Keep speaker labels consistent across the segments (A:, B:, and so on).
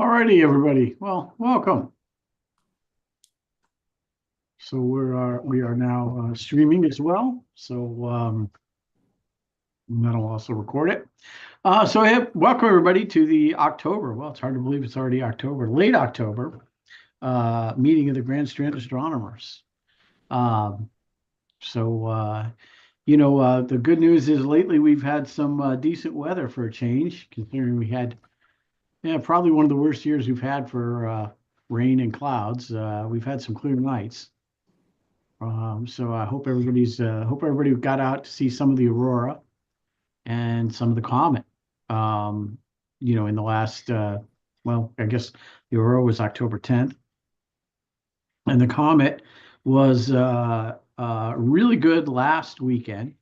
A: All righty, everybody. Well, welcome. So we are now streaming as well. So that'll also record it. Welcome everybody to the October. Well, it's hard to believe it's already October, late October, meeting of the Grand Strand Astronomers. Um, so the good news is lately we've had some decent weather for a change, considering we had probably one of the worst years we've had for rain and clouds. We've had some clear nights. So I hope everybody got out to see some of the aurora and some of the comet. Um, in the last well, I guess the aurora was October 10th, and the comet was really good last weekend.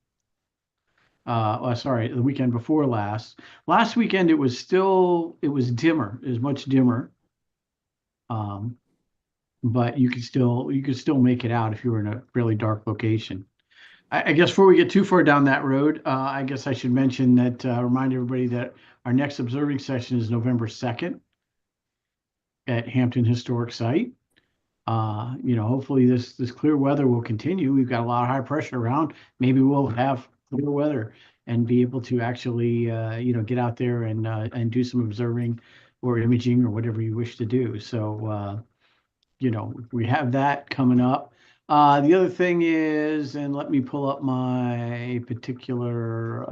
A: Sorry, the weekend before last. Last weekend it was dimmer, it was much dimmer. Um, but you could still make it out if you were in a really dark location. I guess before we get too far down that road, I guess I should mention that remind everybody that our next observing session is November 2nd at Hampton Historic Site. Hopefully this clear weather will continue. We've got a lot of high pressure around. Maybe we'll have clear weather and be able to actually get out there and do some observing or imaging or whatever you wish to do. So we have that coming up. The other thing is, and let me pull up my particular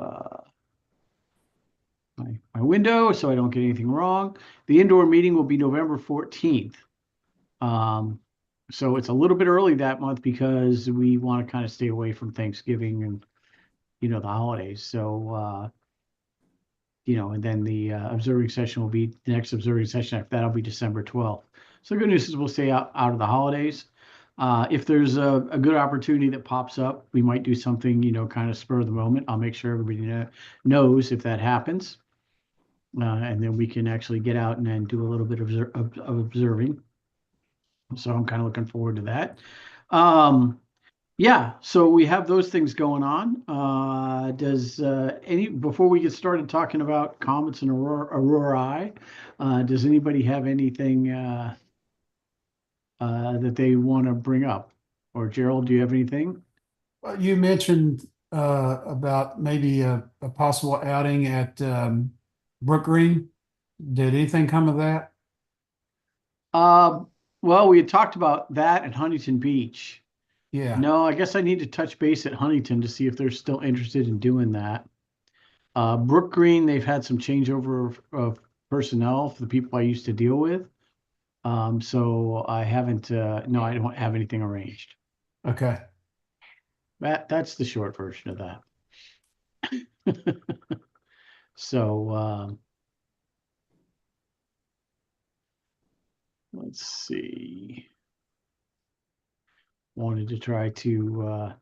A: my window so I don't get anything wrong. The indoor meeting will be November 14th. Um, so it's a little bit early that month because we want to kind of stay away from Thanksgiving and the holidays. And then the observing session will be the next observing session after that'll be December 12th. So the good news is we'll stay out of the holidays. If there's a good opportunity that pops up, we might do something, kind of spur of the moment. I'll make sure everybody knows if that happens. And then we can actually get out and then do a little bit of observing. So I'm kind of looking forward to that. Yeah, so we have those things going on. Does any before we get started talking about comets and aurorae, does anybody have anything that they want to bring up? Or Gerald, do you have anything?
B: You mentioned about maybe a possible outing at Brook Green. Did anything come of that?
A: Uh, well, we had talked about that at Huntington Beach.
B: Yeah.
A: No, I guess I need to touch base at Huntington to see if they're still interested in doing that. Brook Green, they've had some changeover of personnel for the people I used to deal with. So I haven't, no, I don't have anything arranged.
B: Okay.
A: That's the short version of that. So let's see. Wanted to try to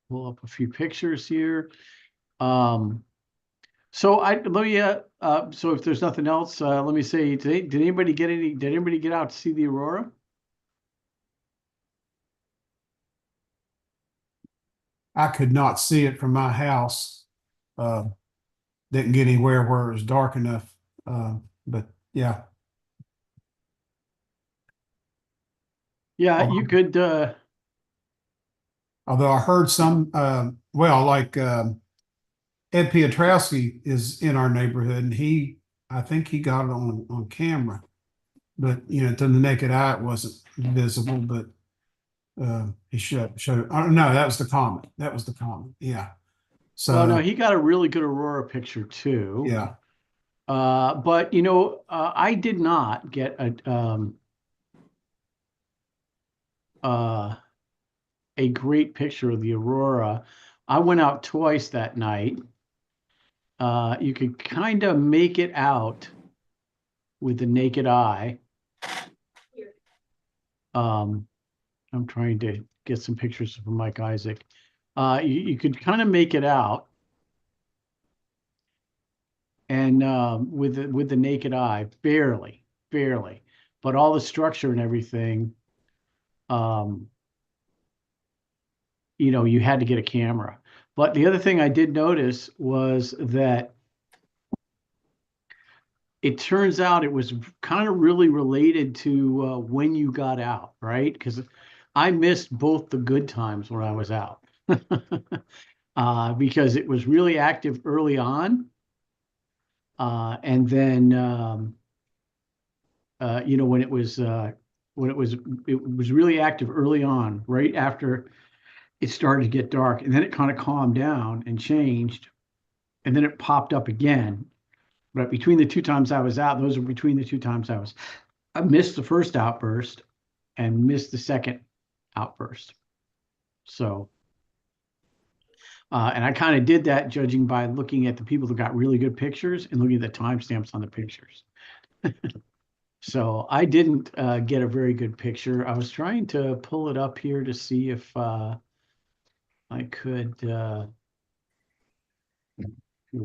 A: pull up a few pictures here. Um, so if there's nothing else, let me say, did anybody get out to see the aurora?
B: I could not see it from my house. Uh, didn't get anywhere where it was dark enough. But yeah.
A: Yeah, you
B: Al-
A: could,
B: Although I heard some, well, like Ed Piotrowski is in our neighborhood, and I think he got it on camera. But to the naked eye, it wasn't visible. But he showed. Oh, no, that was the comet. That was the comet. Yeah.
A: well, no,
B: So
A: he got a really good aurora picture too.
B: yeah.
A: But I did not get uh, a great picture of the aurora. I went out twice that night. You could kind of make it out with the naked eye. Um, I'm trying to get some pictures from Mike Isaac. You could kind of make it out, and with the naked eye, barely, barely, but all the structure and everything. Um, you had to get a camera. But the other thing I did notice was that it turns out it was kind of really related to when you got out, right? Because I missed both the good times when I was out. Because it was really active early on. And then, when it was really active early on, right after it started to get dark, and then it kind of calmed down and changed, and then it popped up again. But between the two times I was out, those are between the two times I missed the first outburst and missed the second outburst. So, and I kind of did that judging by looking at the people that got really good pictures and looking at the timestamps on the pictures. So I didn't get a very good picture. I was trying to pull it up here to see if I could.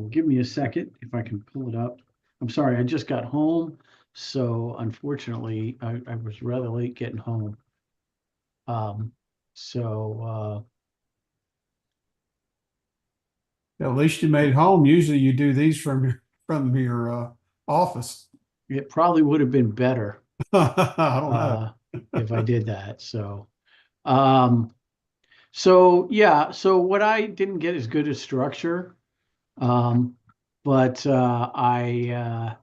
A: Give me a second if I can pull it up. I'm sorry, I just got home, so unfortunately, I was rather late getting home. Um, so
B: At least you made it home. Usually you do these from your office.
A: it probably would have been better
B: I don't know.
A: uh, if I did that. Um, so yeah, so what I didn't get as good as structure, um, but I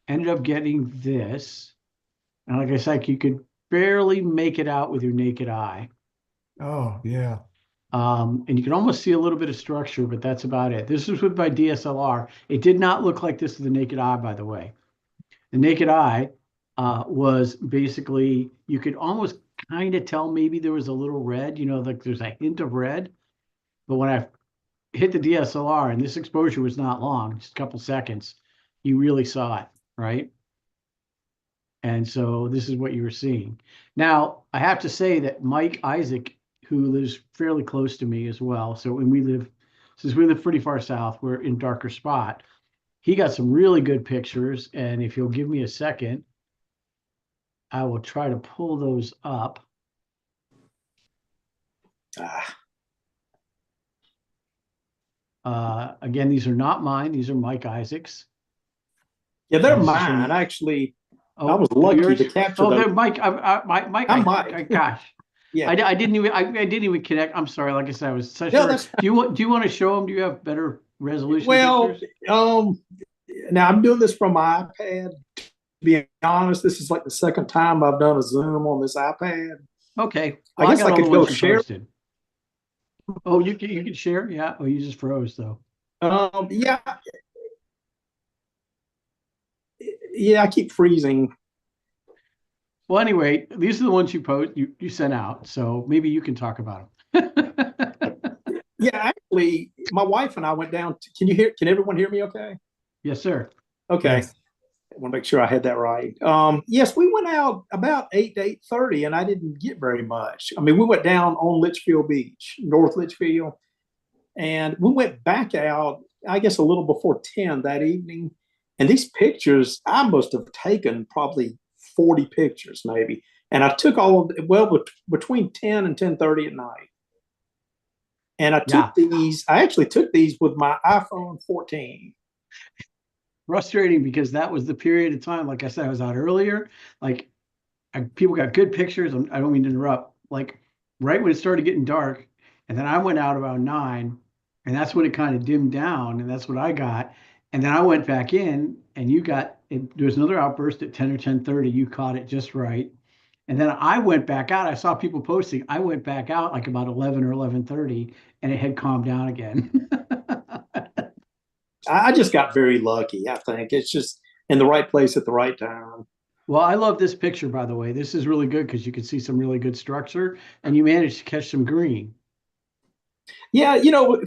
A: ended up getting this, and like I said, you could barely make it out with your naked eye.
B: Oh yeah.
A: And you can almost see a little bit of structure, but that's about it. This was with my DSLR. It did not look like this with the naked eye, by the way. The naked eye was basically, you could almost kind of tell maybe there was a little red, like there's a hint of red. But when I hit the DSLR, and this exposure was not long, just a couple seconds, you really saw it, right? And so this is what you were seeing. Now, I have to say that Mike Isaac, who lives fairly close to me as well, so since we live pretty far south, we're in darker spot. He got some really good pictures, and if you'll give me a second, I will try to pull those up.
C: Ah,
A: Again, these are not mine; these are Mike Isaac's.
C: yeah, they're
A: This is from
C: mine. Actually, I
A: oh,
C: was
A: they're
C: lucky
A: yours.
C: to capture
A: Oh,
C: those.
A: they're Mike. Mike.
C: I'm Mike.
A: Gosh.
C: Yeah.
A: I didn't even connect. I'm sorry. Like I said, I was such
C: No,
A: a.
C: that's
A: Do you want to show them? Do you have better resolution
C: well.
A: pictures?
C: Um, Now I'm doing this from my iPad. To be honest, this is like the second time I've done a Zoom on this iPad.
A: Okay.
C: I
A: Well, I
C: guess
A: got
C: I
A: all the
C: could go
A: ones you
C: share.
A: posted. Oh, you can share? Yeah. Oh, you just froze though.
C: Yeah, yeah. I keep freezing.
A: Well, anyway, these are the ones you sent out. So maybe you can talk about them.
C: Yeah, actually, my wife and I went down. Can you hear? Can everyone hear me? Okay.
A: Yes, sir.
C: Okay.
B: Yes.
C: I want to make sure I had that right. Yes, we went out about 8 to 8:30, and I didn't get very much. I mean, we went down on Litchfield Beach, North Litchfield, and we went back out, I guess, a little before 10 that evening. And these pictures, I must have taken probably 40 pictures, maybe. And I took all of well between 10 and 10:30 at night. And
A: Yeah.
C: I actually took these with my iPhone 14.
A: Frustrating because that was the period of time. Like I said, I was out earlier. Like people got good pictures. I don't mean to interrupt. Like right when it started getting dark, and then I went out about 9, and that's when it kind of dimmed down, and that's what I got. And then I went back in, and you got it. There was another outburst at 10 or 10:30. You caught it just right. And then I went back out. I saw people posting. I went back out like about 11 or 11:30, and it had calmed down again.
C: I just got very lucky. I think it's just in the right place at the right time.
A: Well, I love this picture, by the way. This is really good because you can see some really good structure, and you managed to catch some green.
C: Yeah,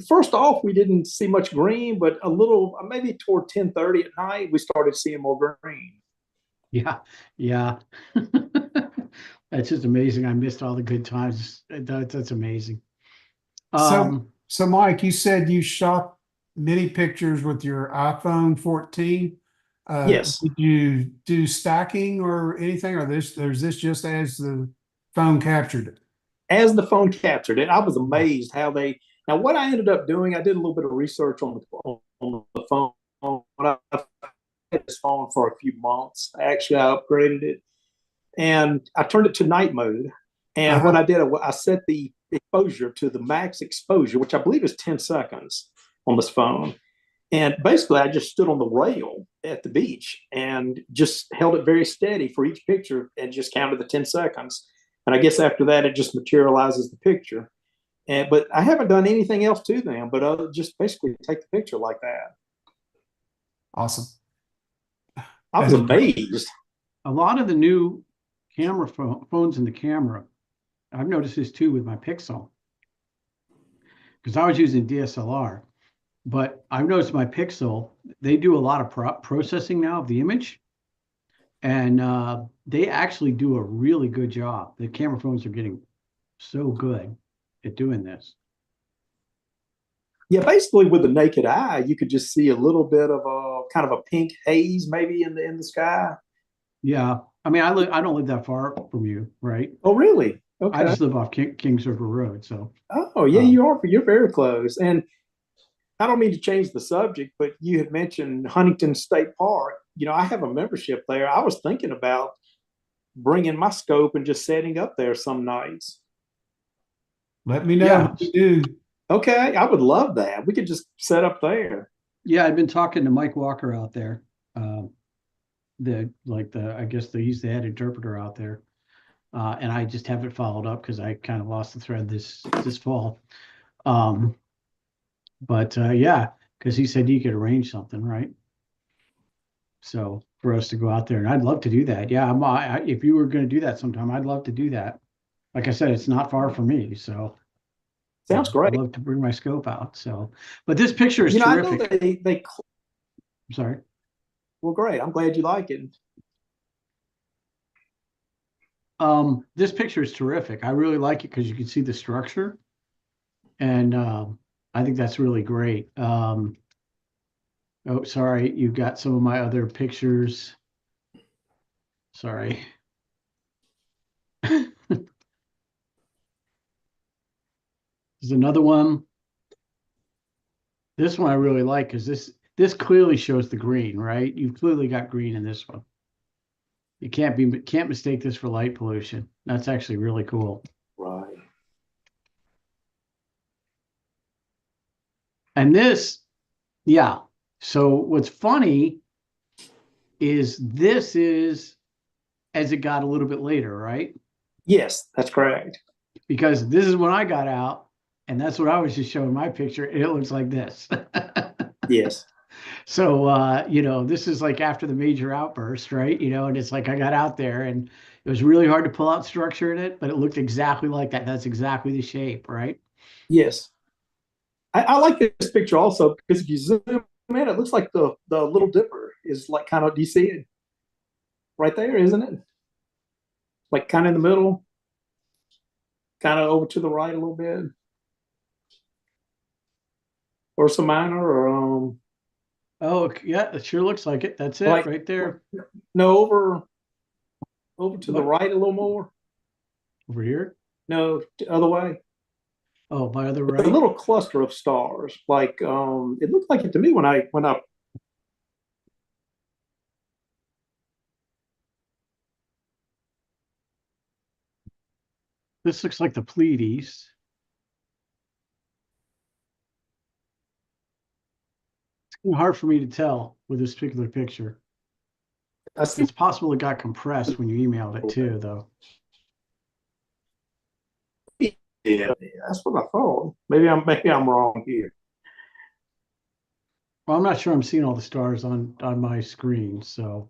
C: first off, we didn't see much green, but a little, maybe toward 10:30 at night, we started seeing more green.
A: Yeah, yeah. That's just amazing. I missed all the good times. That's amazing.
B: So
A: Um,
B: so Mike, you said you shot many pictures with your iPhone 14.
C: Yes,
B: Did you do stacking or anything, or is this just as the phone captured it?
C: as the phone captured it, I was
A: yeah,
C: amazed how Now, what I ended up doing, I did a little bit of research on the phone. I've had this phone for a few months. Actually, I upgraded it and I turned it to night mode. And what
B: Uh-huh.
C: I did, I set the exposure to the max exposure, which I believe is 10 seconds on this phone. And basically, I just stood on the rail at the beach and just held it very steady for each picture and just counted the 10 seconds. And I guess after that, it just materializes the picture. But I haven't done anything else to them, but just basically take the picture like that.
B: Awesome.
C: I
B: That
C: was
B: is great.
C: amazed.
A: A lot of the new phones in the camera, I've noticed this too with my Pixel, because I was using DSLR, but I've noticed my Pixel, they do a lot of processing now of the image, and they actually do a really good job. The camera phones are getting so good at doing this.
C: Yeah, basically with the naked eye, you could just see a little bit of a kind of a pink haze maybe in the sky.
A: Yeah, I mean, I don't live that far from you, right?
C: Oh, really?
A: I
C: Okay.
A: just live off Kings River Road, so
C: Oh, yeah,
A: um,
C: you are. You're very close. And I don't mean to change the subject, but you had mentioned Huntington State Park. I have a membership there. I was thinking about bringing my scope and just setting up there some nights.
B: Let me know
A: yeah,
B: when you do.
C: Okay, I would love that. We could just set up there.
A: yeah. I've been talking to Mike Walker out there. I guess he's the head interpreter out there. And I just haven't followed up because I kind of lost the thread this fall. Um, but yeah, because he said you could arrange something, right? So for us to go out there, and I'd love to do that. Yeah, if you were going to do that sometime, I'd love to do that. Like I said, it's not far from me, so
C: Sounds
A: I'd
C: great.
A: love to bring my scope out. So, but this picture is
C: I know
A: terrific.
C: they
A: I'm sorry.
C: well, great. I'm glad you like it.
A: This picture is terrific. I really like it because you can see the structure, and I think that's really great. Oh, sorry, you got some of my other pictures. Sorry. There's another one. This one I really like because this clearly shows the green, right? You've clearly got green in this one. You can't mistake this for light pollution. That's actually really cool.
C: Right.
A: And this, yeah. So what's funny is this is as it got a little bit later, right?
C: Yes, that's correct.
A: Because this is when I got out, and that's what I was just showing my picture. And it looks like this.
C: Yes.
A: So this is like after the major outburst, right? And it's like I got out there and it was really hard to pull out structure in it, but it looked exactly like that. That's exactly the shape, right?
C: Yes. I like this picture also because if you zoom in, it looks like the Little Dipper is like kind of, do you see it right there, isn't it? Like kind of in the middle, kind of over to the right a little bit, or some minor, or
A: Oh, yeah, it sure looks like it. That's it
C: like
A: right there.
C: no, over to the
A: What
C: right a little more.
A: over here?
C: No, the other way.
A: Oh, my other
C: A
A: right.
C: little cluster of stars. Like it looked like it to me when I
A: This looks like the Pleiades. It's hard for me to tell with this particular picture.
C: I see.
A: It's possible it got compressed when you emailed it too, though.
C: Yeah, that's what I thought. Maybe I'm wrong here.
A: Well, I'm not sure I'm seeing all the stars on my screen, so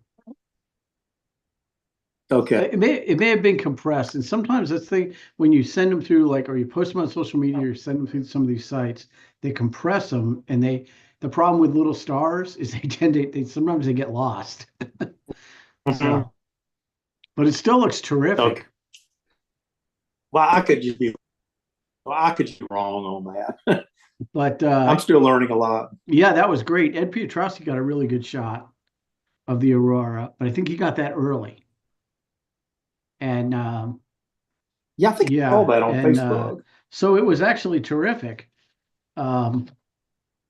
C: Okay.
A: it may have been compressed. And sometimes that's the when you send them through or you post them on social media or send them through some of these sites, they compress them, and the problem with little stars is they sometimes they get lost.
C: Mhm.
A: So, but it still looks
C: Okay.
A: terrific.
C: Well, I could be wrong on that.
A: But
C: I'm still learning a lot.
A: yeah, that was great. Ed Pietrowski got a really good shot of the aurora, but I think he got that early. And
C: Yeah, I think I saw
A: yeah,
C: that on
A: and
C: Facebook.
A: so it was actually terrific. um,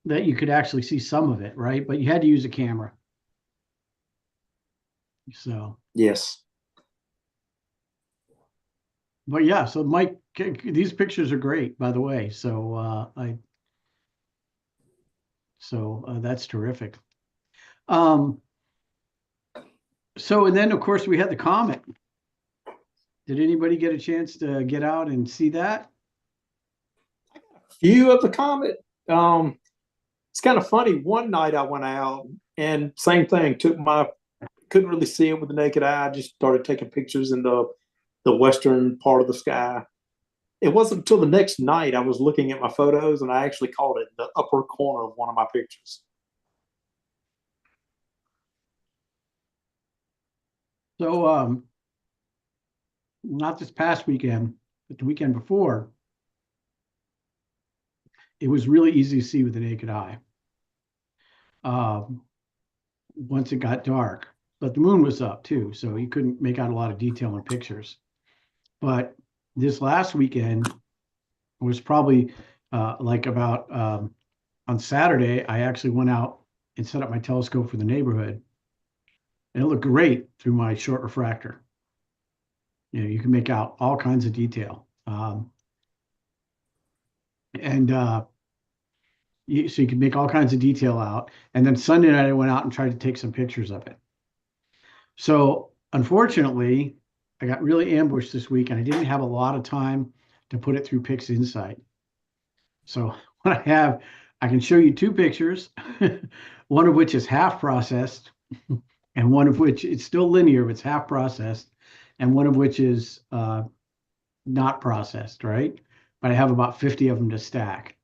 A: that you could actually see some of it, right? But you had to use a camera. So,
C: Yes.
A: but yeah, so Mike, these pictures are great, by the way. That's terrific. Um, so and then of course we had the comet. Did anybody get a chance to get out and see that?
C: View of the comet. It's kind of funny. One night I went out and same thing. Couldn't really see it with the naked eye. I just started taking pictures in the western part of the sky. It wasn't until the next night I was looking at my photos and I actually caught it in the upper corner of one of my pictures.
A: So not this past weekend, but the weekend before, it was really easy to see with the naked eye. Um, once it got dark, but the moon was up too, so you couldn't make out a lot of detail in pictures. But this last weekend was probably like about on Saturday, I actually went out and set up my telescope for the neighborhood, and it looked great through my short refractor. You know, you can make out all kinds of detail. And so you can make all kinds of detail out. And then Sunday night, I went out and tried to take some pictures of it. So unfortunately, I got really ambushed this week and I didn't have a lot of time to put it through PixInsight. So what I can show you two pictures, one of which is half processed and one of which it's still linear, but it's half processed, and one of which is not processed, right? But I have about 50 of them to stack.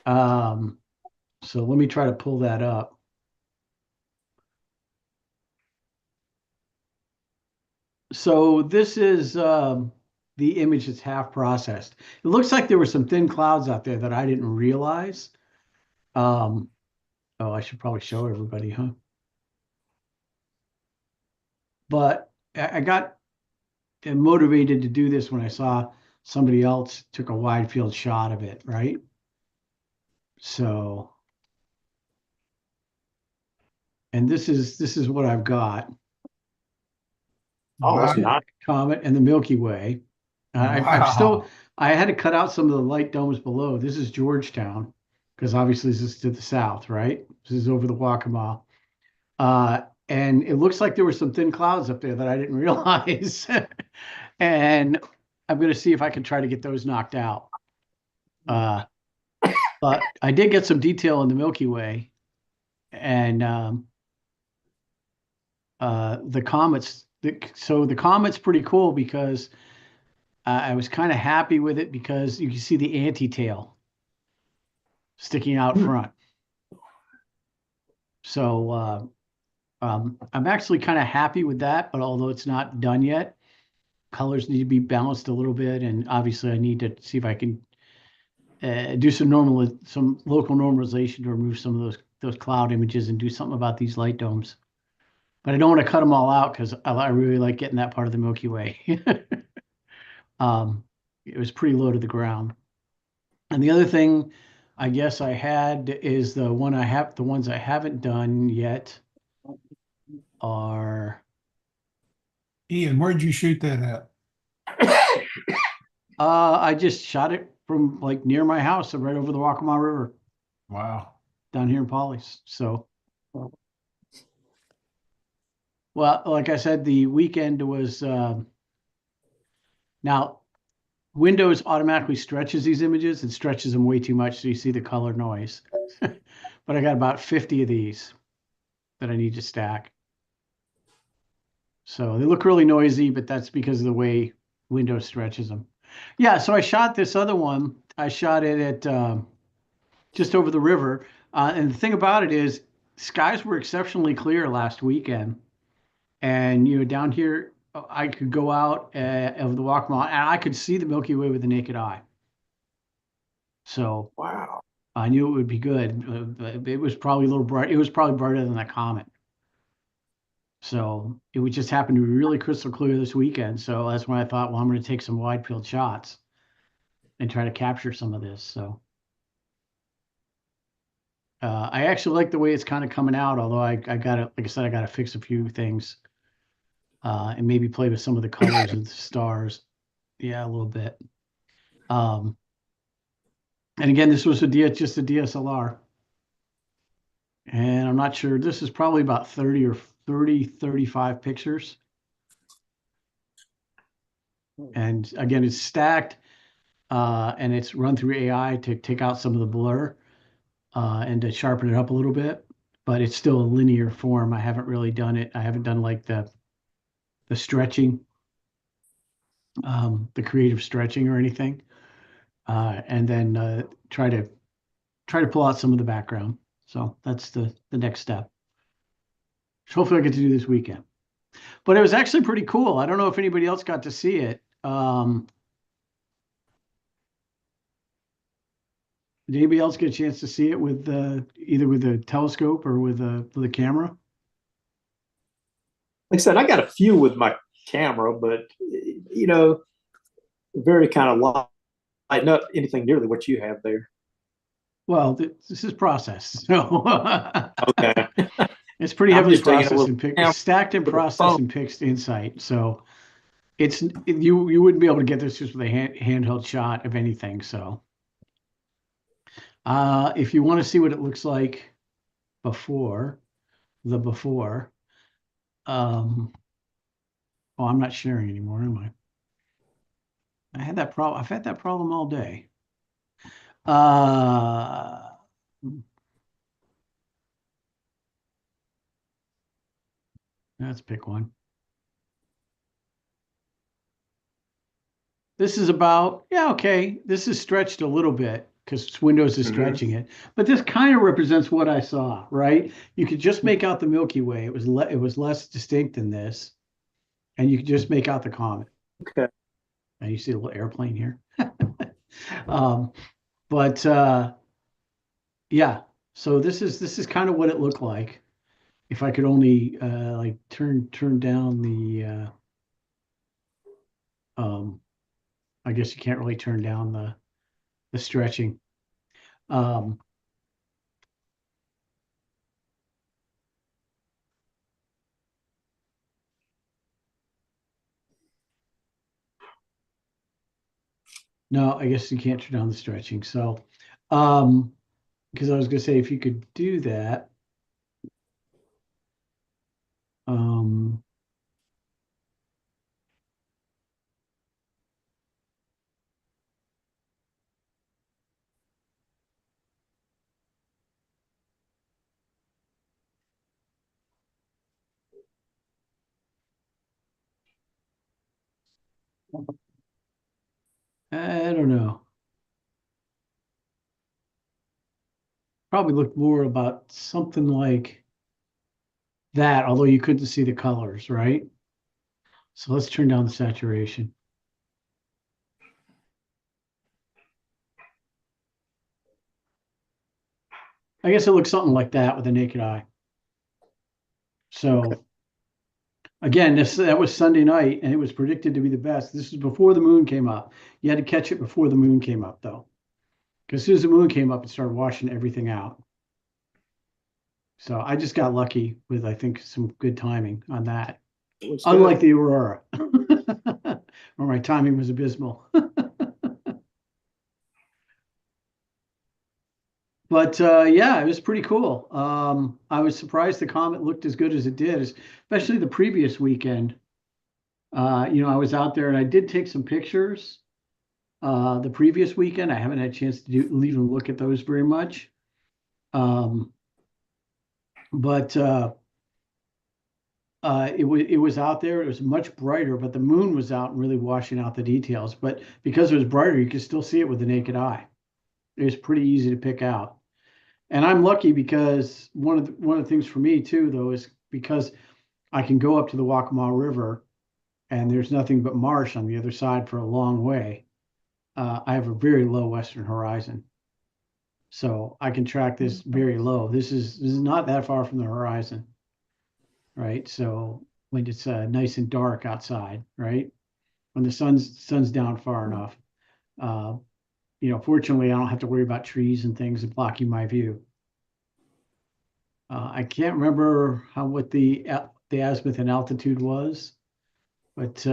A: So let me try to pull that up. So this is the image that's half processed. It looks like there were some thin clouds out there that I didn't realize. Um, oh, I should probably show everybody, huh? But I got motivated to do this when I saw somebody else took a wide field shot of it, right? So, and this is what I've got.
C: Oh, that's
B: Wow.
C: nice.
A: Comet and the Milky Way. I've still
B: Wow.
A: I had to cut out some of the light domes below. This is Georgetown because obviously this is to the south, right? This is over the Waccamaw. And it looks like there were some thin clouds up there that I didn't realize. And I'm going to see if I can try to get those knocked out. Uh, but I did get some detail in the Milky Way, and the comets. So the comet's pretty cool because I was kind of happy with it because you can see the anti-tail sticking out
C: Hmm.
A: front. So I'm actually kind of happy with that, but although it's not done yet, colors need to be balanced a little bit, and obviously I need to see if I can do some local normalization to remove some of those cloud images and do something about these light domes. But I don't want to cut them all out because I really like getting that part of the Milky Way. um, it was pretty low to the ground. And the other thing I guess I had is the ones I haven't done yet are
B: Ian, where'd you shoot that at?
A: I just shot it from like near my house, right over the Waccamaw River
B: Wow.
A: down here in Polly's. So, well, like I said, the weekend was now Windows automatically stretches these images and stretches them way too much, so you see the color noise. But I got about 50 of these that I need to stack. So they look really noisy, but that's because of the way Windows stretches them. Yeah, so I shot this other one. I shot it at just over the river. And the thing about it is, skies were exceptionally clear last weekend. And down here, I could go out over the Waccamaw, and I could see the Milky Way with the naked eye. So
C: Wow.
A: I knew it would be good. But it was probably a little bright. It was probably brighter than that comet. So it would just happen to be really crystal clear this weekend. So that's when I thought, well, I'm going to take some wide field shots and try to capture some of this. So I actually like the way it's kind of coming out, although I got to, like I said, I got to fix a few things and maybe play with some of the colors of the stars. Yeah, a little bit. Um, and again, this was just a DSLR. And I'm not sure, this is probably about 30 or 35 pictures. And again, it's stacked and it's run through AI to take out some of the blur and to sharpen it up a little bit. But it's still a linear form. I haven't really done it. I haven't done like the stretching, the creative stretching or anything. And then try to pull out some of the background. So that's the next step. So hopefully I get to do this weekend. But it was actually pretty cool. I don't know if anybody else got to see it. Did anybody else get a chance to see it with either with a telescope or with a camera?
C: Like I said, I got a few with my camera, but you know, very kind of light, not anything nearly what you have there.
A: Well, this is processed, so
C: Okay.
A: it's pretty
C: I'm
A: heavily
C: just taking a
A: processed
C: little
A: and picked,
C: camera
A: stacked and
C: with a
A: processed
C: phone.
A: and picked Insight. So you wouldn't be able to get this just with a handheld shot of anything. So if you want to see what it looks like before before, oh, I'm not sharing anymore, am I? I had that problem. I've had that problem all day. Uh, let's pick one. This is about, yeah, okay. This is stretched a little bit because Windows is stretching
C: Mm-hmm.
A: it, but this kind of represents what I saw, right? You could just make out the Milky Way. It was less distinct than this, and you could just make out the comet.
C: Okay.
A: And you see a little airplane here. um, but yeah, so this is kind of what it looked like. If I could only like turn down um, I guess you can't really turn down the stretching. Um, no, I guess you can't turn down the stretching. So, um, because I was gonna say if you could do that, um, I don't know. Probably look more about something like that, although you couldn't see the colors, right? So let's turn down the saturation. I guess it looks something like that with the naked eye.
C: Okay.
A: So again, that was Sunday night, and it was predicted to be the best. This is before the moon came up. You had to catch it before the moon came up, though, because as soon as the moon came up, it started washing everything out. So I just got lucky with, I think, some good timing on that.
C: It looks
A: Unlike
C: good.
A: the Aurora, where my timing was abysmal. But yeah, it was pretty cool. I was surprised the comet looked as good as it did, especially the previous weekend. I was out there and I did take some pictures the previous weekend. I haven't had a chance to even look at those very much. Um, but it was out there. It was much brighter, but the moon was out and really washing out the details. But because it was brighter, you could still see it with the naked eye. It was pretty easy to pick out. And I'm lucky because one of the things for me too, though, is because I can go up to the Waccamaw River and there's nothing but marsh on the other side for a long way. I have a very low western horizon, so I can track this very low. This is not that far from the horizon, right? So when it's nice and dark outside, right? When the sun's down far enough, uh, fortunately, I don't have to worry about trees and things blocking my view. I can't remember what the azimuth and altitude was, but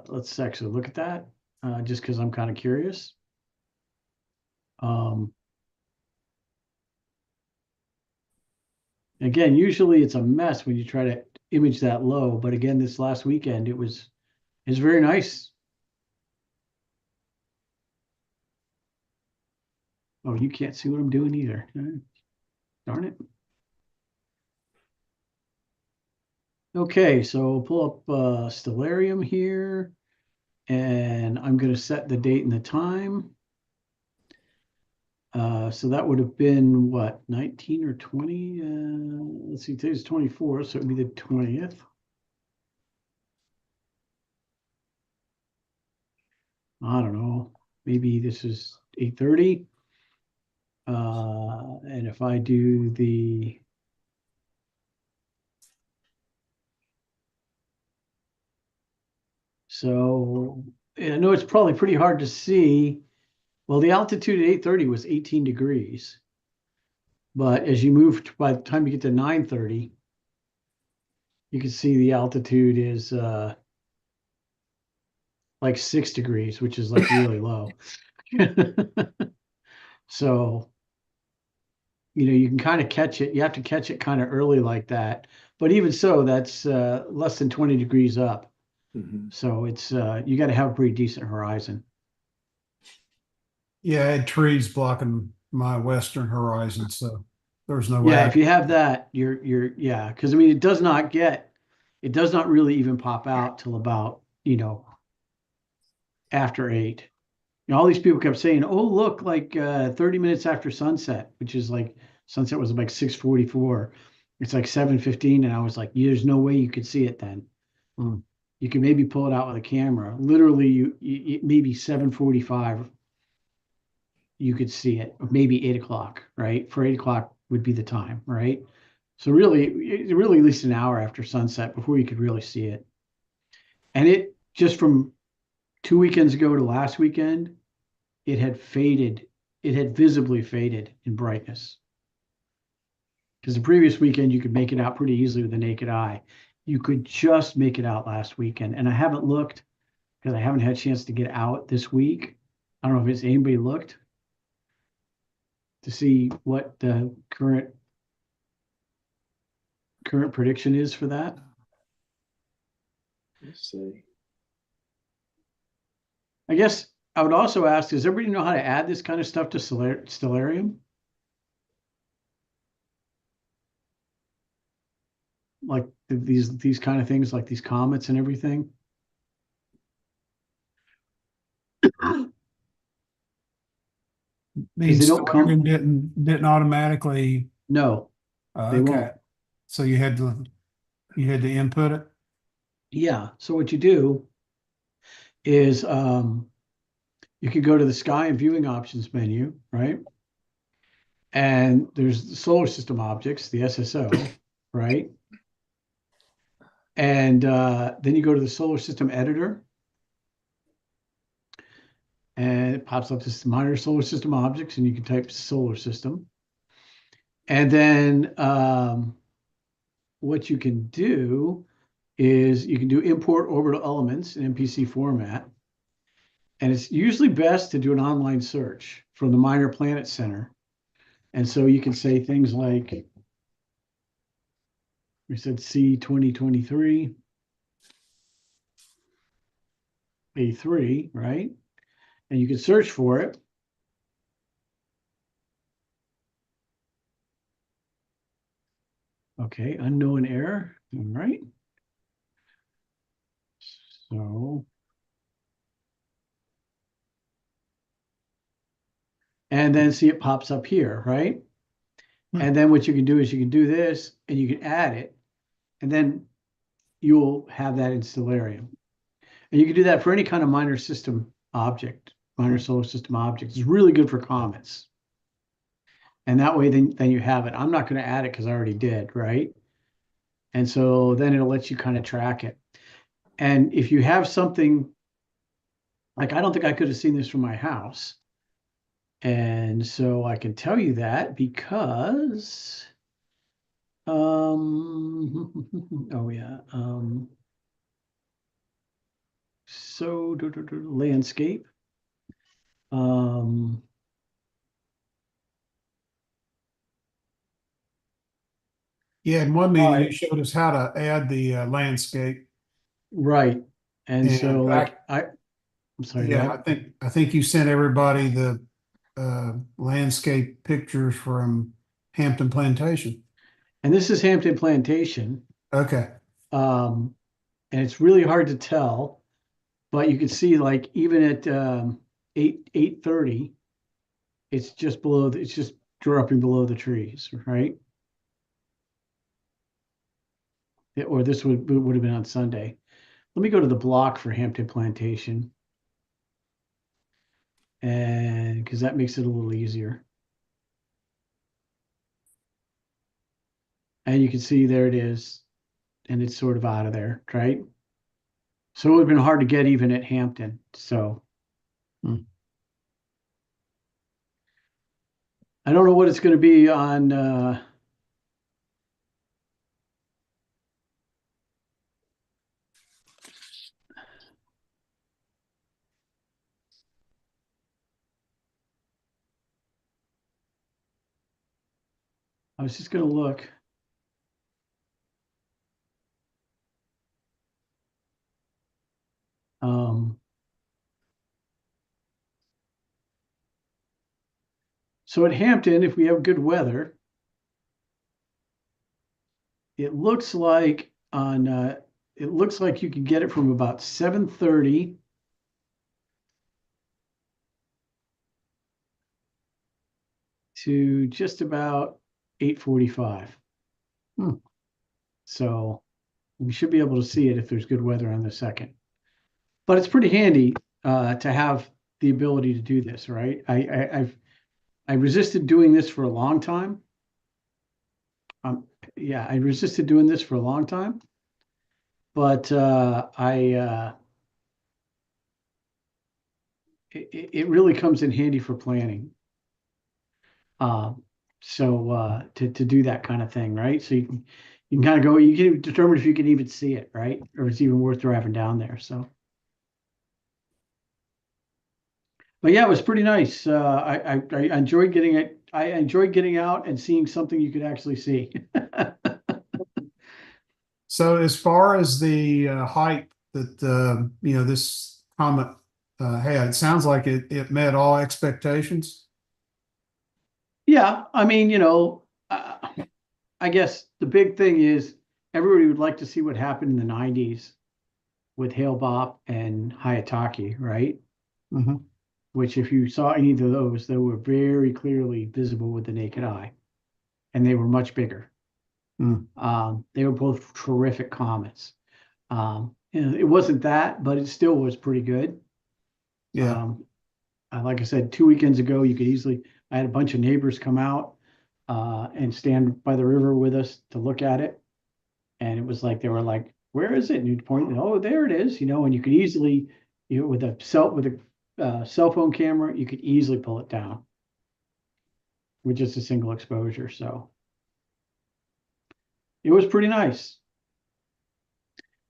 A: let's actually look at that just because I'm kind of curious. Um, Again, usually it's a mess when you try to image that low, but again, this last weekend it's very nice. Oh, you can't see what I'm doing either. Darn it. Okay, so pull up Stellarium here, and I'm going to set the date and the time. So that would have been what, 19 or 20? Let's see, today's 24, so it would be the 20th. I don't know. Maybe this is 8:30. And if I do the so I know it's probably pretty hard to see. Well, the altitude at 8:30 was 18 degrees. But as you move by the time you get to 9:30, you can see the altitude is like 6 degrees, which is like really low. So, you can kind of catch it. You have to catch it kind of early like that. But even so, that's less than 20 degrees up.
C: Mhm.
A: So it's you got to have a pretty decent horizon.
B: Yeah, I had trees blocking my western horizon, so there's no way
A: Yeah,
B: I
A: if you have that, you're yeah, because I mean it does not really even pop out till about, after 8. All these people kept saying, "Oh, look, like 30 minutes after sunset," which is like sunset was like 6:44. It's like 7:15, and I was like, "There's no way you could see it then.
B: Mm.
A: You can maybe pull it out with a camera. Literally, maybe 7:45, you could see it, or maybe 8 o'clock, right? For 8 o'clock would be the time, right? So really, at least an hour after sunset before you could really see it. And it just from 2 weekends ago to last weekend, it had faded. It had visibly faded in brightness. Because the previous weekend you could make it out pretty easily with the naked eye. You could just make it out last weekend. And I haven't looked because I haven't had a chance to get out this week. I don't know if it's anybody looked to see what the current prediction is for that.
C: Let's see.
A: I guess I would also ask, does everybody know how to add this kind of stuff to Stellarium? Like these kind of things, like these comets and everything? Because they
B: means
A: don't
B: Stellarium
A: come.
B: didn't automatically.
A: No, they
B: Okay,
A: won't.
B: so you had to input it.
A: Yeah. So what you do is you could go to the sky and viewing options menu, right? And there's the solar system objects, the SSO, right? And then you go to the solar system editor, and it pops up this minor solar system objects, and you can type solar system. And then what you can do is you can do import orbital elements in MPC format. And it's usually best to do an online search from the Minor Planet Center. And so you can say things like, we said C 2023, A3, right? And you can search for it. Okay, unknown error. All right. So, and then see it pops up here, right?
B: Hmm.
A: And then what you can do is you can do this and you can add it, and then you'll have that in Stellarium. And you can do that for any kind of minor system object, minor solar system object. It's really good for comets. And that way, then you have it. I'm not going to add it because I already did, right? And so then it'll let you kind of track it. And if you have something like, I don't think I could have seen this from my house. And so I can tell you that because Oh yeah. Landscape. Um,
B: Yeah, in one
A: all
B: meeting you
A: right,
B: showed us how to add the landscape,
A: right. And so
B: and
A: like I'm sorry, go
B: yeah,
A: ahead.
B: I think you sent everybody the landscape pictures from Hampton Plantation.
A: And this is Hampton Plantation.
B: Okay.
A: Um, and it's really hard to tell, but you can see like even at 8:30, it's just below it's just dropping below the trees, right? Or this would have been on Sunday. Let me go to the block for Hampton Plantation, and because that makes it a little easier. And you can see there it is, and it's sort of out of there, right? So it would have been hard to get even at Hampton. So
B: Hmm.
A: I don't know what it's going to be on. I was just going to look. Um, so at Hampton, if we have good weather, it looks like on. It looks like you can get it from about 7:30 to just about 8:45.
B: Hmm.
A: So we should be able to see it if there's good weather on the second. But it's pretty handy to have the ability to do this, right? I resisted doing this for a long time. Yeah, I resisted doing this for a long time, but it really comes in handy for planning. Um, to do that kind of thing, right? So you can kind of go, you can determine if you can even see it, right? Or it's even worth driving down there. So, but yeah, it was pretty nice. I enjoyed getting it. I enjoyed getting out and seeing something you could actually see.
B: So as far as the hype that this comet had, it sounds like it met all expectations.
A: Yeah, I mean, I guess the big thing is everybody would like to see what happened in the 90s with Hale Bopp and Hayataki, right?
B: Hmm.
A: Which, if you saw any of those, they were very clearly visible with the naked eye, and they were much bigger.
B: Mm.
A: They were both terrific comets. It wasn't that, but it still was pretty good.
B: Yeah.
A: Um, like I said, 2 weekends ago, I had a bunch of neighbors come out and stand by the river with us to look at it. And it was like, they were like, where is it? And you'd point, oh, there it is, and you could easily, with a cell phone camera, you could easily pull it down with just a single exposure. So it was pretty nice.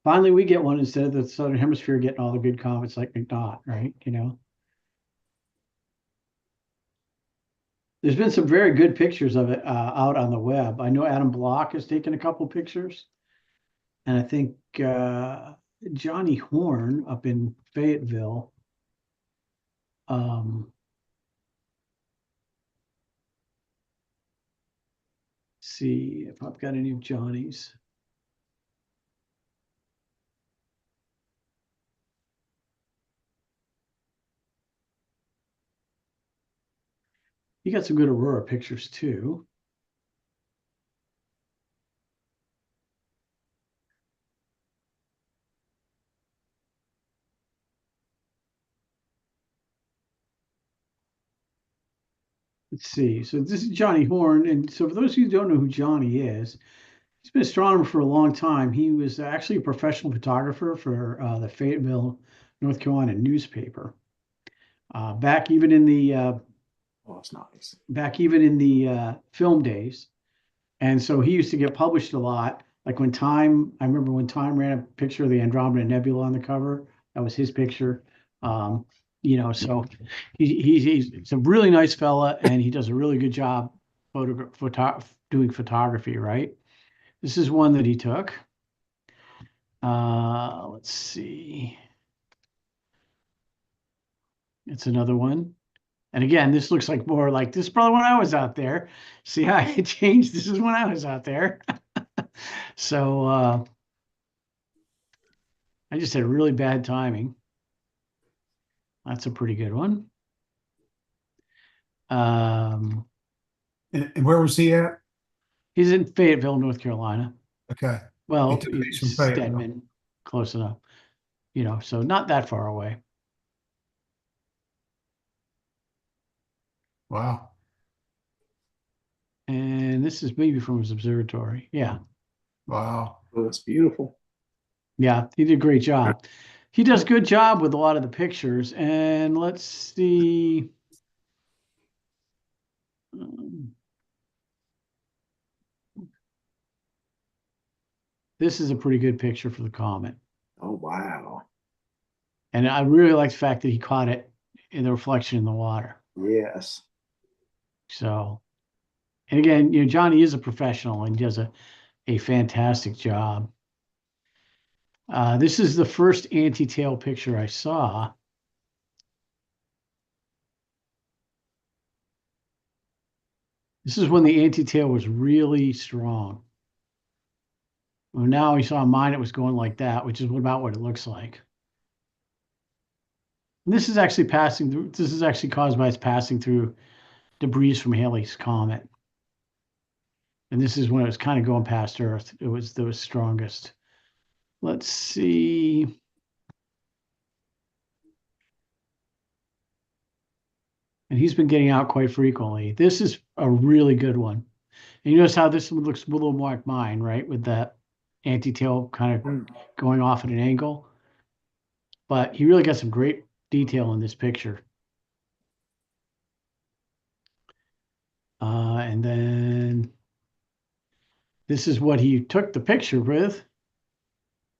A: Finally, we get one instead of the Southern Hemisphere getting all the good comets like McNaught, right? There's been some very good pictures of it out on the web. I know Adam Block has taken a couple pictures, and I think Johnny Horn up in Fayetteville. Um, see if I've got any of Johnny's. He got some good Aurora pictures too. Let's see. So this is Johnny Horn, and so for those of you who don't know who Johnny is, he's been an astronomer for a long time. He was actually a professional photographer for the Fayetteville, North Carolina newspaper. Back even in the
C: Oh, it's nice.
A: back even in the film days. And so he used to get published a lot. Like when Time, I remember when Time ran a picture of the Andromeda Nebula on the cover. That was his picture. Um, so he's a really nice fella, and he does a really good job doing photography, right? This is one that he took. Let's see. It's another one. And again, this looks like more like this is probably when I was out there. See how it changed? This is when I was out there. So I just had really bad timing. That's a pretty good one. Um,
B: And where was he at?
A: he's in Fayetteville, North Carolina.
B: Okay. He
A: Well,
B: took these from Fayetteville.
A: Stedman, close enough. So not that far away.
B: Wow.
A: And this is maybe from his observatory. Yeah.
B: Wow.
C: Oh, that's beautiful.
A: Yeah, he did a great job. He does a good job with a lot of the pictures. And let's see. This is a pretty good picture for the comet.
C: Oh, wow.
A: And I really like the fact that he caught it in the reflection in the water.
C: Yes.
A: So, and again, Johnny is a professional and does a fantastic job. This is the first anti-tail picture I saw. This is when the anti-tail was really strong. Well, now we saw mine, it was going like that, which is about what it looks like. And this is actually passing through, this is actually caused by its passing through debris from Halley's Comet. And this is when it was kind of going past Earth. It was the strongest. Let's see. And he's been getting out quite frequently. This is a really good one. And you notice how this one looks a little more like mine, right? With that anti-tail kind of going off at an angle. But he really got some great detail in this picture. And then this is what he took the picture with.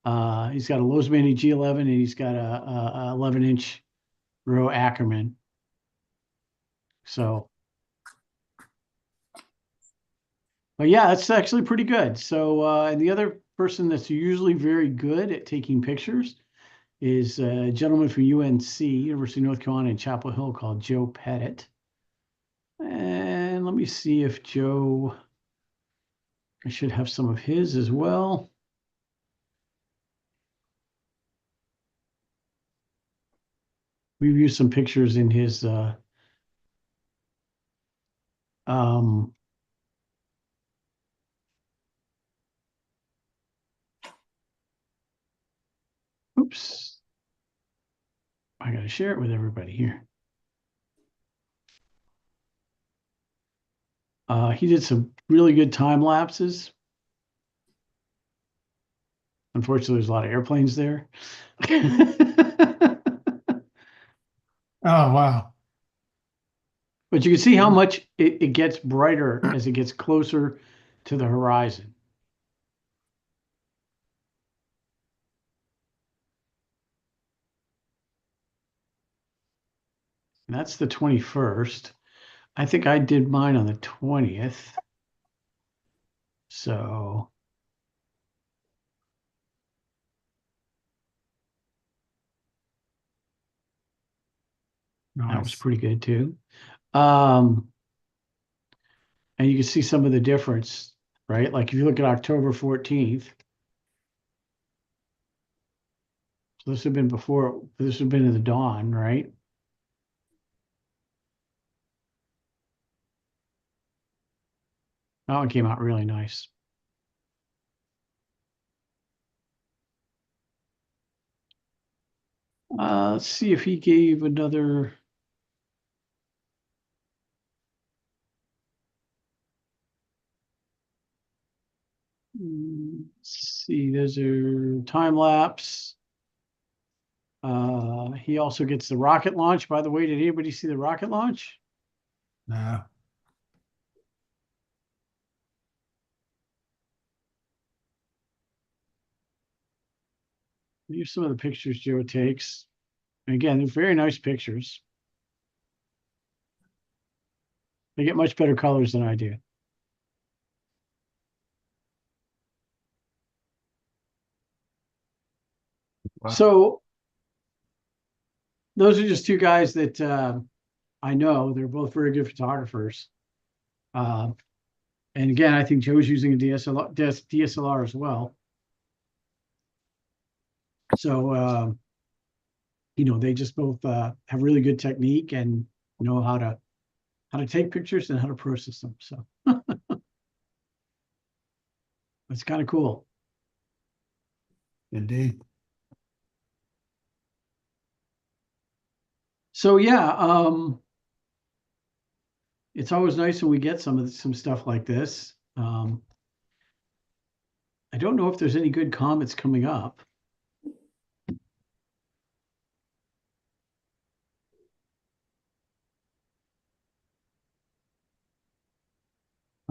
A: He's got a Losmandy G11 and he's got a 11-inch Roe Ackerman. So, but yeah, that's actually pretty good. So, and the other person that's usually very good at taking pictures is a gentleman from UNC, University of North Carolina in Chapel Hill, called Joe Pettit. And let me see if Joe, I should have some of his as well. We've used some pictures in his um, oops. I got to share it with everybody here. He did some really good time lapses. Unfortunately, there's a lot of airplanes there.
B: Oh, wow.
A: But you can see how much it gets brighter as it gets closer to the horizon. And that's the 21st. I think I did mine on the 20th. So that was
B: Nice.
A: pretty good too. And you can see some of the difference, right? Like if you look at October 14th, so this would have been before, this would have been in the dawn, right? That one came out really nice. Let's see if he gave another. Let's see, there's a time lapse. He also gets the rocket launch. By the way, did anybody see the rocket launch?
B: No.
A: Here's some of the pictures Joe takes. And again, they're very nice pictures. They get much better colors than I do.
B: Wow.
A: So those are just two guys that I know. They're both very good photographers. Uh, and again, I think Joe's using a DSLR as well. So they just both have really good technique and know how to take pictures and how to process them. So it's kind of cool.
B: Indeed.
A: So yeah, it's always nice when we get some stuff like this. I don't know if there's any good comets coming up.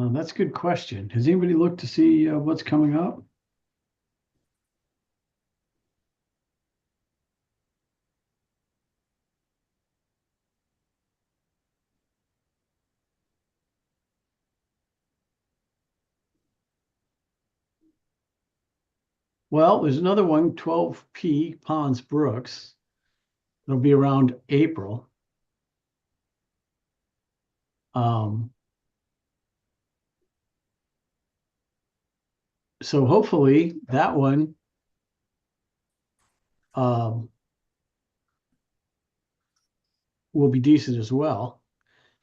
A: That's a good question. Has anybody looked to see what's coming up? Well, there's another one, 12P Pons Brooks. It'll be around April. So hopefully that one will be decent as well.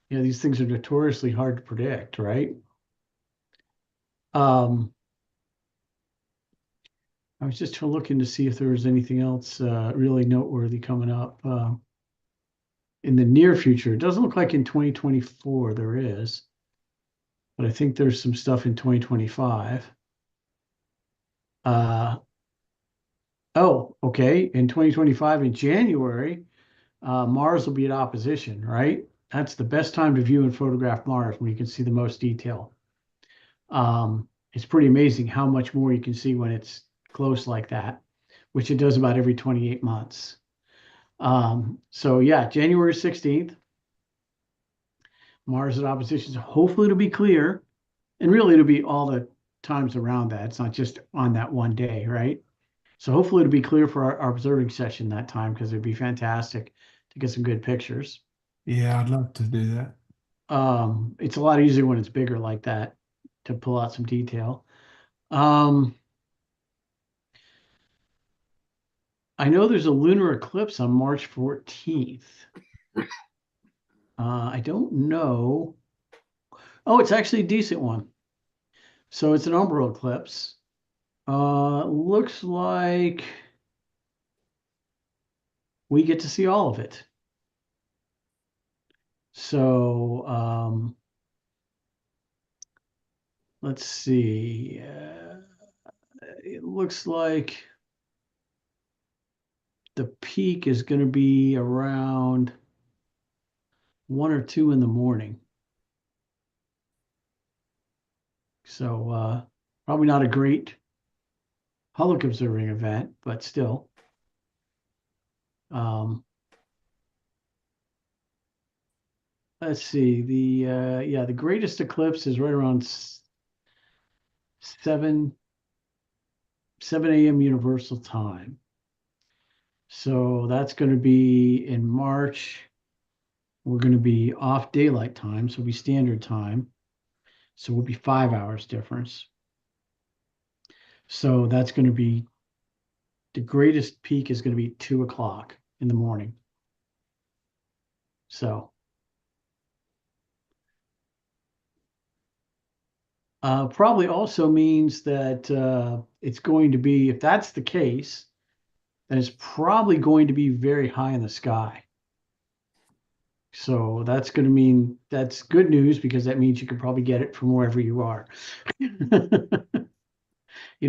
A: These things are notoriously hard to predict, right? I was just looking to see if there was anything else really noteworthy coming up in the near future. It doesn't look like in 2024 there is, but I think there's some stuff in 2025. Oh, okay. In 2025, in January, Mars will be at opposition, right? That's the best time to view and photograph Mars when you can see the most detail. It's pretty amazing how much more you can see when it's close like that, which it does about every 28 months. So yeah, January 16th, Mars at opposition. So hopefully it'll be clear, and really it'll be all the times around that. It's not just on that one day, right? So hopefully it'll be clear for our observing session that time because it'd be fantastic to get some good pictures.
B: Yeah, I'd love to do that.
A: It's a lot easier when it's bigger like that to pull out some detail. I know there's a lunar eclipse on March 14th. I don't know. Oh, it's actually a decent one. So it's an umbral eclipse. Looks like we get to see all of it. So let's see. It looks like the peak is going to be around 1 or 2 in the morning. So probably not a great public observing event, but still. Let's see. The greatest eclipse is right around 7 a.m. Universal Time. So that's going to be in March. We're going to be off daylight time, so it'll be standard time. So we'll be 5 hours difference. So that's going to be the greatest peak is going to be 2 o'clock in the morning. So probably also means that it's going to be, if that's the case, then it's probably going to be very high in the sky. So that's going to mean that's good news because that means you can probably get it from wherever you are. You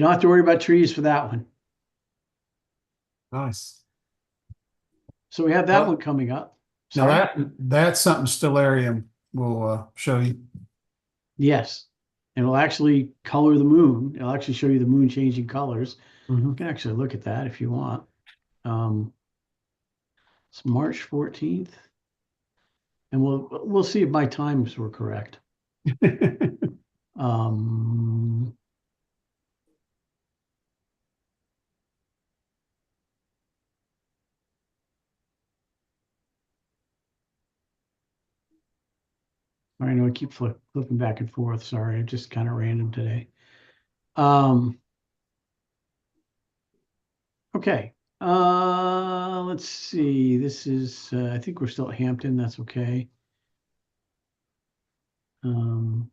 A: don't have to worry about trees for that one.
B: Nice.
A: So we have that one coming up.
B: Now
A: Sorry?
B: that's something Stellarium will show you.
A: Yes. And it'll actually color the moon. It'll actually show you the moon changing colors. You can actually look at that if you want. Um, it's March 14th, and we'll see if my times were correct. Um, I know I keep flipping back and forth. Sorry, I'm just kind of random today. Um, okay. Let's see. This is, I think we're still at Hampton. That's okay. Um,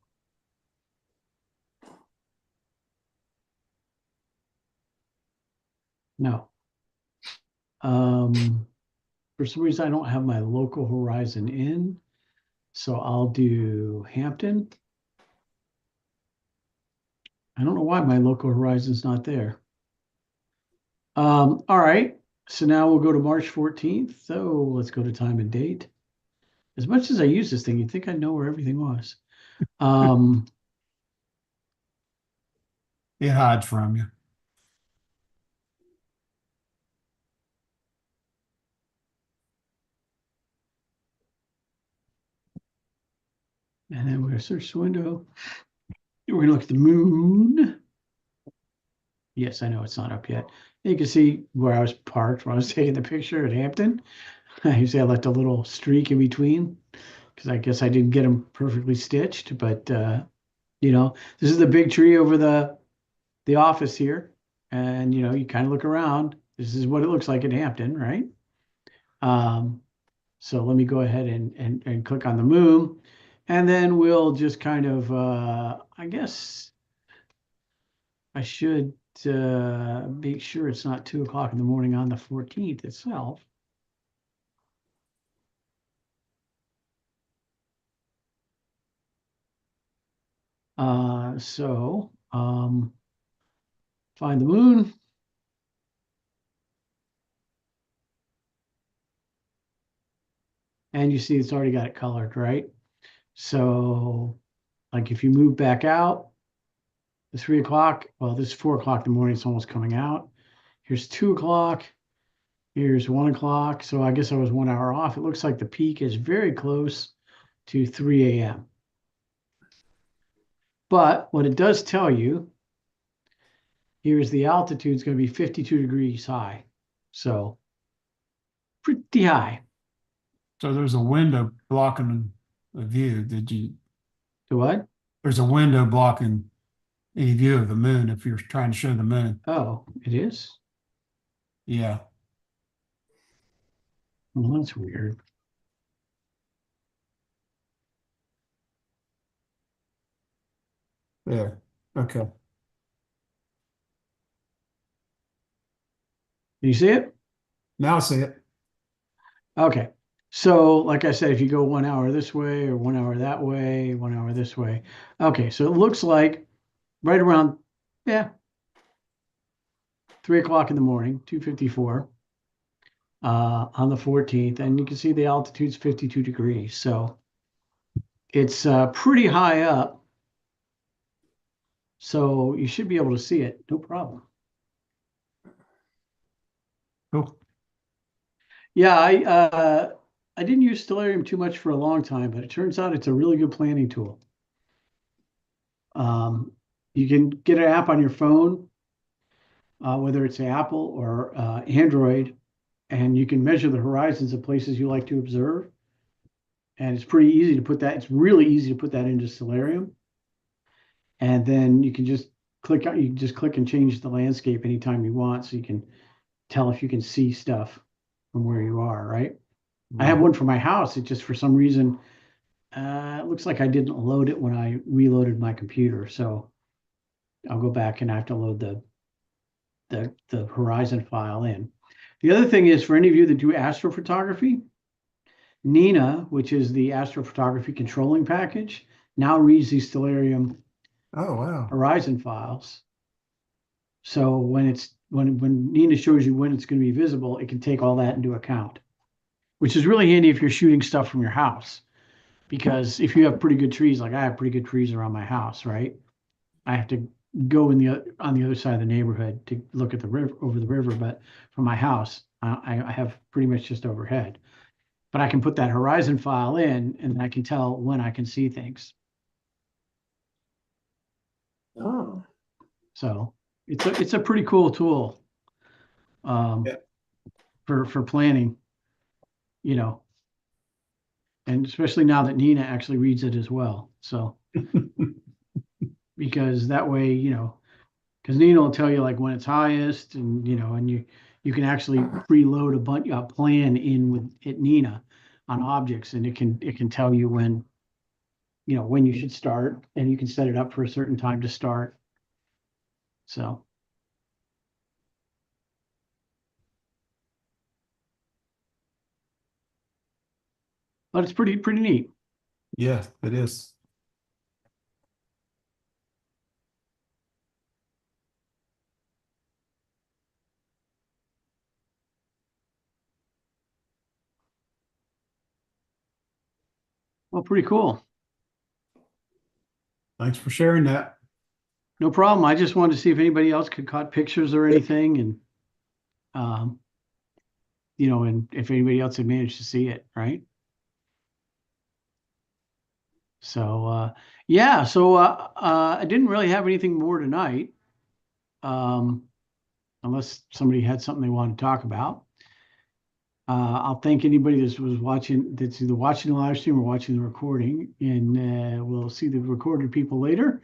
A: no. Um, for some reason, I don't have my local horizon in, so I'll do Hampton. I don't know why my local horizon's not there. All right. So now we'll go to March 14th. So let's go to time and date. As much as I use this thing, you'd think I'd know where everything was. Um,
B: It hides from you.
A: and then we're going to search the window. We're going to look at the moon. Yes, I know it's not up yet. You can see where I was parked when I was taking the picture at Hampton. You see I left a little streak in between because I guess I didn't get them perfectly stitched. But this is the big tree over the office here, and you kind of look around. This is what it looks like in Hampton, right? Um, so let me go ahead and click on the moon, and then we'll just kind of I guess I should make sure it's not 2 o'clock in the morning on the 14th itself. So find the moon. And you see it's already got it colored, right? So like if you move back out, the 3 o'clock, well, this is 4 o'clock in the morning, it's almost coming out. Here's 2 o'clock, here's 1 o'clock. So I guess I was 1 hour off. It looks like the peak is very close to 3 a.m. But what it does tell you, here's the altitude is going to be 52 degrees high. So pretty high.
B: So there's a window blocking the view.
A: To what?
B: There's a window blocking any view of the moon if you're trying to show the moon.
A: Oh, it is?
B: Yeah.
A: Well, that's weird.
B: There. Okay.
A: Do you see it?
B: Now I see it.
A: Okay. So, like I said, if you go 1 hour this way or 1 hour that way, 1 hour this way. Okay, so it looks like right around, yeah, 3 o'clock in the morning, 2:54, on the 14th, and you can see the altitude's 52 degrees. So it's pretty high up. So you should be able to see it, no problem.
B: Cool.
A: Yeah, I didn't use Stellarium too much for a long time, but it turns out it's a really good planning tool. You can get an app on your phone, whether it's Apple or Android, and you can measure the horizons of places you like to observe. And it's pretty easy to put that. It's really easy to put that into Stellarium, and then you can just click on. You can just click and change the landscape anytime you want, so you can tell if you can see stuff from where you are. Right. I have one for my house. It just for some reason it looks like I didn't load it when I reloaded my computer. So I'll go back and I have to load the horizon file in. The other thing is for any of you that do astrophotography, Nina, which is the astrophotography controlling package, now reads these Stellarium
B: Oh, wow.
A: horizon files. So when Nina shows you when it's going to be visible, it can take all that into account, which is really handy if you're shooting stuff from your house. Because if you have pretty good trees, like I have pretty good trees around my house, right? I have to go on the other side of the neighborhood to look at the river over the river, but from my house, I have pretty much just overhead. But I can put that horizon file in, and I can tell when I can see things.
C: Oh,
A: So it's a pretty cool tool
B: Yeah.
A: for planning, you know, and especially now that Nina actually reads it as well. So because that way, because Nina will tell you like when it's highest, and and you can actually preload a plan in with it Nina on objects, and it can tell you when you should start, and you can set it up for a certain time to start. So but it's pretty neat.
B: Yeah, it is.
A: Well, pretty cool.
B: Thanks for sharing that.
A: No problem. I just wanted to see if anybody else could caught pictures or anything, and um, and if anybody else had managed to see it, right? So yeah, so I didn't really have anything more tonight, um, unless somebody had something they wanted to talk about. I'll thank anybody that's either watching the live stream or watching the recording, and we'll see the recorded people later.